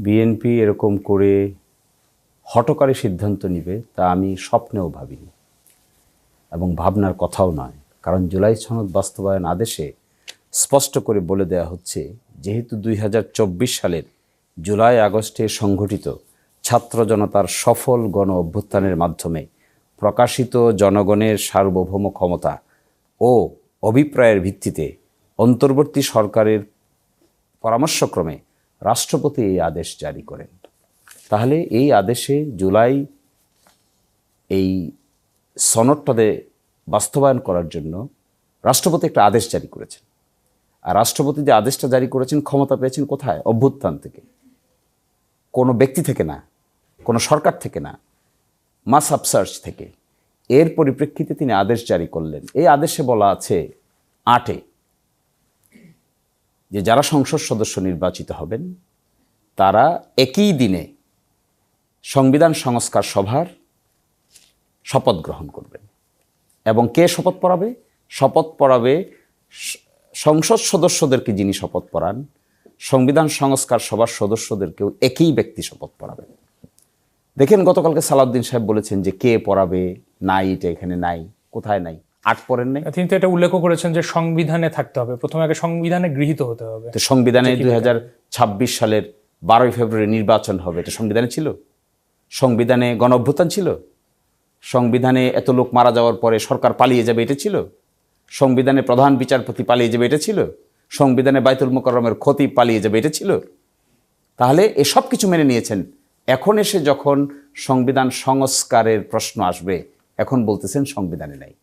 BNP এরকম করে হঠকারী সিদ্ধান্ত নিবে তা আমি স্বপ্নেও ভাবিনি এবং ভাবনার কথাও নয়। কারণ জুলাই সনদ বাস্তবায়ন আদেশে স্পষ্ট করে বলে দেওয়া হচ্ছে, যেহেতু 2024 সালের জুলাই আগস্টে সংঘটিত ছাত্র জনতার সফল গণ অভ্যুত্থানের মাধ্যমে প্রকাশিত জনগণের সার্বভৌম ক্ষমতা ও অভিপ্রায়ের ভিত্তিতে অন্তর্বর্তী সরকারের পরামর্শক্রমে রাষ্ট্রপতি এই আদেশ জারি করেন। তাহলে এই আদেশে জুলাই এই সনদটাতে বাস্তবায়ন করার জন্য রাষ্ট্রপতি একটা আদেশ জারি করেছেন। আর রাষ্ট্রপতি যে আদেশটা জারি করেছেন, ক্ষমতা পেয়েছেন কোথায়? অভ্যুত্থান থেকে, কোনো ব্যক্তি থেকে না, কোনো সরকার থেকে না, মাস আপসার্চ থেকে। এর পরিপ্রেক্ষিতে তিনি আদেশ জারি করলেন। এই আদেশে বলা আছে 8-এ যে যারা সংসদ সদস্য নির্বাচিত হবেন তারা একই দিনে সংবিধান সংস্কার সভার শপথ গ্রহণ করবেন। এবং কে শপথ পড়াবে? শপথ পড়াবে সংসদ সদস্যদেরকে যিনি শপথ পড়ান, সংবিধান সংস্কার সভার সদস্যদেরকেও একই ব্যক্তি শপথ পড়াবেন। দেখেন, গতকালকে সালাউদ্দিন সাহেব বলেছেন যে কে পড়াবে, নাই, এটা এখানে নাই। কোথায় নাই? 8 পড়েন নাই? তিনি তো এটা উল্লেখ করেছেন যে সংবিধানে থাকতে হবে, প্রথমে আগে সংবিধানে গৃহীত হতে হবে। তো সংবিধানে 2026 সালের 12ই ফেব্রুয়ারি নির্বাচন হবে, এটা সংবিধানে ছিল? সংবিধানে গণ অভ্যুত্থান ছিল? সংবিধানে এত লোক মারা যাওয়ার পরে সরকার পালিয়ে যাবে, এটা ছিল? সংবিধানে প্রধান বিচারপতি পালিয়ে যাবে, এটা ছিল? সংবিধানে বাইতুল মোকাররমের খতিব পালিয়ে যাবে, এটা ছিল? তাহলে এসব কিছু মেনে নিয়েছেন। এখন এসে যখন সংবিধান সংস্কারের প্রশ্ন আসবে, এখন বলতেছেন সংবিধানে নাই।